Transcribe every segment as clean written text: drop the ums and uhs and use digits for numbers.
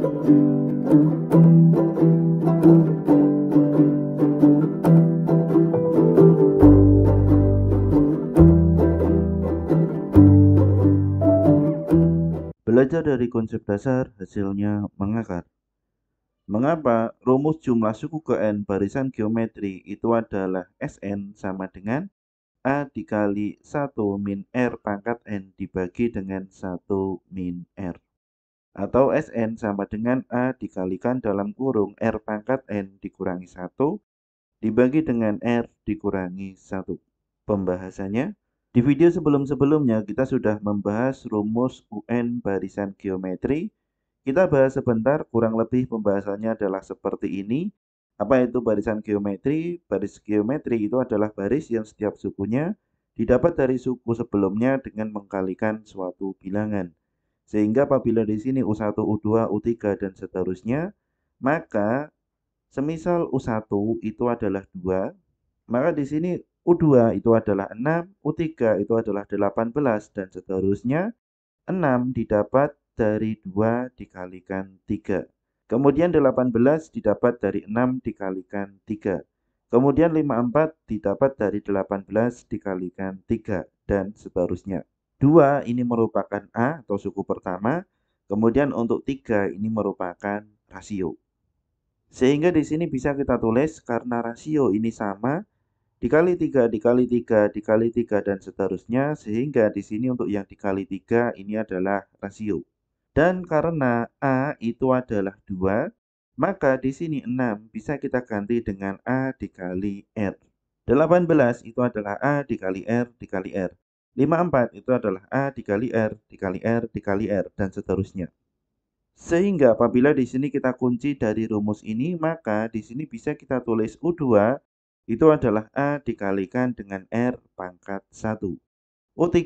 Belajar dari konsep dasar, hasilnya mengakar. Mengapa rumus jumlah suku ke N barisan geometri itu adalah Sn sama dengan A dikali 1 min R pangkat N dibagi dengan 1 min R. Atau Sn sama dengan A dikalikan dalam kurung R pangkat N dikurangi 1 dibagi dengan R dikurangi 1. Pembahasannya, di video sebelum-sebelumnya kita sudah membahas rumus UN barisan geometri. Kita bahas sebentar, kurang lebih pembahasannya adalah seperti ini. Apa itu barisan geometri? Baris geometri itu adalah baris yang setiap sukunya didapat dari suku sebelumnya dengan mengkalikan suatu bilangan. Sehingga apabila di sini U1, U2, U3, dan seterusnya, maka semisal U1 itu adalah 2, maka di sini U2 itu adalah 6, U3 itu adalah 18, dan seterusnya. 6 didapat dari 2 dikalikan 3. Kemudian 18 didapat dari 6 dikalikan 3. Kemudian 54 didapat dari 18 dikalikan 3, dan seterusnya. 2 ini merupakan A atau suku pertama. Kemudian untuk 3 ini merupakan rasio. Sehingga di sini bisa kita tulis karena rasio ini sama, dikali 3, dikali 3, dikali 3, dan seterusnya, sehingga di sini untuk yang dikali 3 ini adalah rasio. Dan karena A itu adalah 2, maka di sini 6 bisa kita ganti dengan A dikali R. 18 itu adalah A dikali R dikali R. 54 itu adalah A dikali R dikali R dikali R, dan seterusnya. Sehingga apabila di sini kita kunci dari rumus ini, maka di sini bisa kita tulis U2 itu adalah A dikalikan dengan R pangkat 1. U3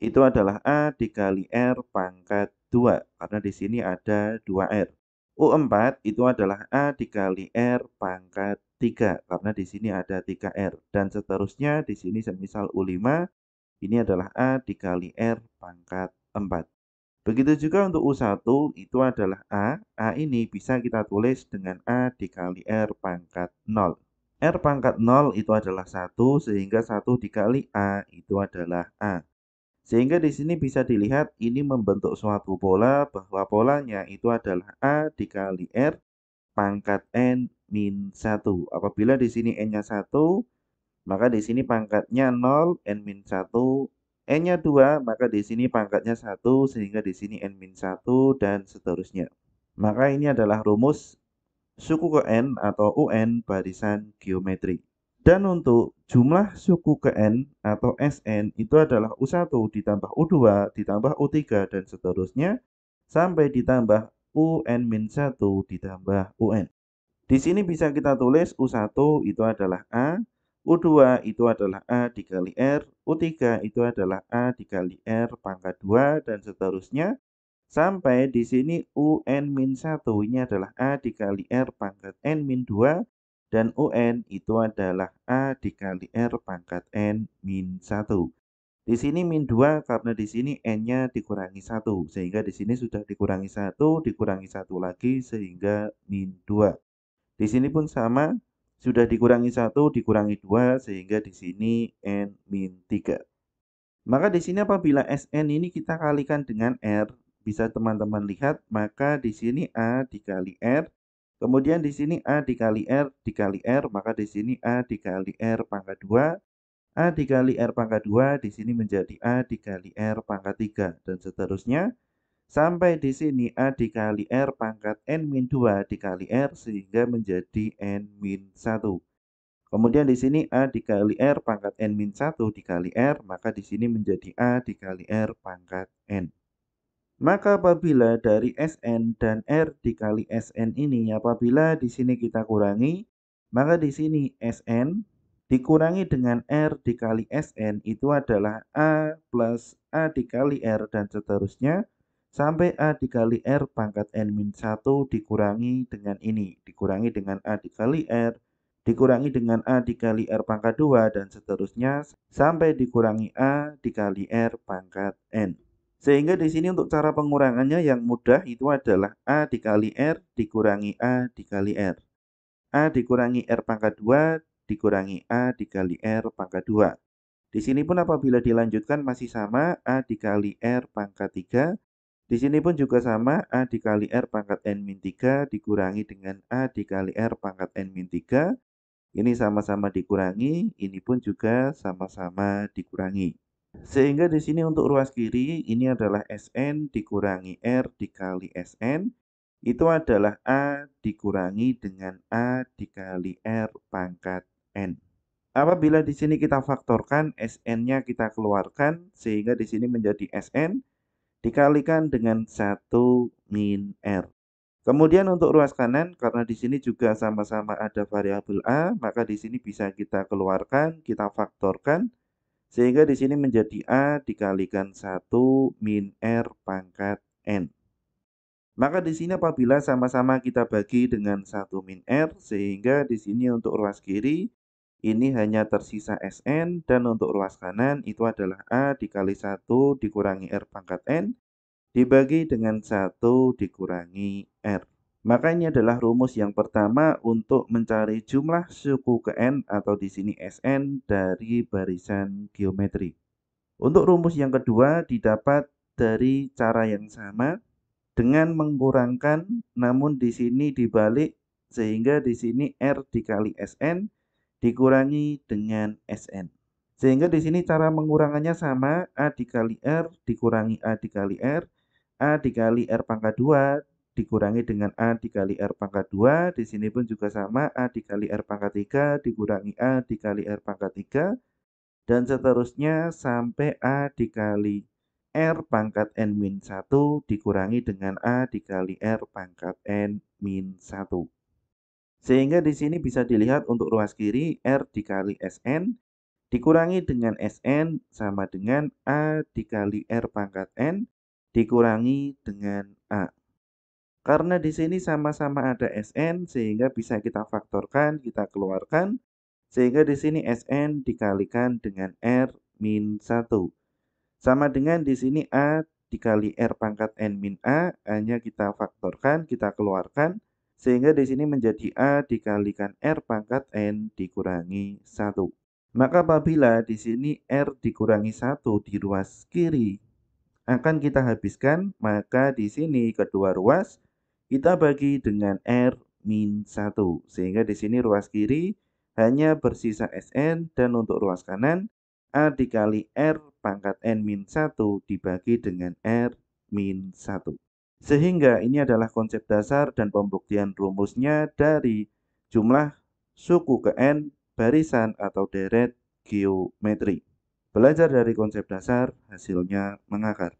itu adalah A dikali R pangkat 2, karena di sini ada 2R. U4 itu adalah A dikali R pangkat 3, karena di sini ada 3R. Dan seterusnya di sini semisal U5 ini adalah A dikali R pangkat 4. Begitu juga untuk U1 itu adalah A. A ini bisa kita tulis dengan A dikali R pangkat 0. R pangkat 0 itu adalah 1, sehingga 1 dikali A itu adalah A. Sehingga di sini bisa dilihat ini membentuk suatu pola bahwa polanya itu adalah A dikali R pangkat N min 1. Apabila di sini N-nya 1, maka di sini pangkatnya 0, N min 1. N-nya 2, maka di sini pangkatnya 1, sehingga di sini N min 1, dan seterusnya. Maka ini adalah rumus suku ke N atau UN barisan geometri. Dan untuk jumlah suku ke N atau Sn itu adalah U1 ditambah U2 ditambah U3 dan seterusnya sampai ditambah UN-1 ditambah UN. Di sini bisa kita tulis U1 itu adalah A, U2 itu adalah A dikali R, U3 itu adalah A dikali R pangkat 2, dan seterusnya. Sampai di sini UN-1 ini adalah A dikali R pangkat N-2, dan UN itu adalah A dikali R pangkat N-1. Di sini min 2 karena di sini N-nya dikurangi 1, sehingga di sini sudah dikurangi 1, dikurangi 1 lagi sehingga min 2. Di sini pun sama, sudah dikurangi 1, dikurangi 2, sehingga di sini N-3. Maka di sini apabila Sn ini kita kalikan dengan R, bisa teman-teman lihat, maka di sini A dikali R, kemudian di sini A dikali R dikali R, maka di sini A dikali R pangkat 2, A dikali R pangkat 2, di sini menjadi A dikali R pangkat 3, dan seterusnya. Sampai di sini A dikali R pangkat N-2 dikali R, sehingga menjadi N-1. Kemudian di sini A dikali R pangkat N-1 dikali R, maka di sini menjadi A dikali R pangkat N. Maka apabila dari Sn dan R dikali Sn ini, apabila di sini kita kurangi, maka di sini Sn dikurangi dengan R dikali Sn itu adalah A plus A dikali R dan seterusnya, sampai A dikali R pangkat N-1 dikurangi dengan ini, dikurangi dengan A dikali R, dikurangi dengan A dikali R pangkat 2, dan seterusnya sampai dikurangi A dikali R pangkat N. Sehingga di sini untuk cara pengurangannya yang mudah itu adalah A dikali R dikurangi A dikali R. A dikurangi R pangkat 2 dikurangi A dikali R pangkat 2. Di sini pun apabila dilanjutkan masih sama A dikali R pangkat 3. Di sini pun juga sama A dikali R pangkat N-3 dikurangi dengan A dikali R pangkat N-3. Ini sama-sama dikurangi, ini pun juga sama-sama dikurangi. Sehingga di sini untuk ruas kiri ini adalah Sn dikurangi R dikali Sn. Itu adalah A dikurangi dengan A dikali R pangkat N. Apabila di sini kita faktorkan, Sn-nya kita keluarkan, sehingga di sini menjadi Sn dikalikan dengan 1 min R. Kemudian untuk ruas kanan, karena di sini juga sama-sama ada variabel A, maka di sini bisa kita keluarkan, kita faktorkan, sehingga di sini menjadi A dikalikan 1 min R pangkat N. Maka di sini apabila sama-sama kita bagi dengan 1 min R, sehingga di sini untuk ruas kiri, ini hanya tersisa Sn, dan untuk ruas kanan itu adalah A dikali 1 dikurangi R pangkat N, dibagi dengan 1 dikurangi R. Maka ini adalah rumus yang pertama untuk mencari jumlah suku ke N atau di sini Sn dari barisan geometri. Untuk rumus yang kedua didapat dari cara yang sama dengan mengkurangkan, namun di sini dibalik, sehingga di sini R dikali Sn dikurangi dengan Sn. Sehingga di sini cara mengurangannya sama, A dikali R dikurangi A dikali R, A dikali R pangkat 2 dikurangi dengan A dikali R pangkat 2, di sini pun juga sama, A dikali R pangkat 3 dikurangi A dikali R pangkat 3, dan seterusnya sampai A dikali R pangkat N-1 dikurangi dengan A dikali R pangkat N-1. Sehingga di sini bisa dilihat untuk ruas kiri R dikali Sn dikurangi dengan Sn sama dengan A dikali R pangkat N dikurangi dengan A. Karena di sini sama-sama ada Sn sehingga bisa kita faktorkan, kita keluarkan. Sehingga di sini Sn dikalikan dengan R-1. Sama dengan di sini A dikali R pangkat N-A, hanya kita faktorkan, kita keluarkan. Sehingga di sini menjadi A dikalikan R pangkat N dikurangi 1. Maka apabila di sini R dikurangi 1 di ruas kiri akan kita habiskan, maka di sini kedua ruas kita bagi dengan R-1. Sehingga di sini ruas kiri hanya bersisa Sn, dan untuk ruas kanan A dikali R pangkat N-1 dibagi dengan R-1. Sehingga ini adalah konsep dasar dan pembuktian rumusnya dari jumlah suku ke N barisan atau deret geometri. Belajar dari konsep dasar, hasilnya mengakar.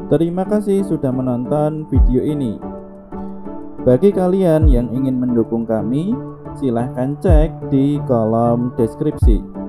Terima kasih sudah menonton video ini. Bagi kalian yang ingin mendukung kami, silahkan cek di kolom deskripsi.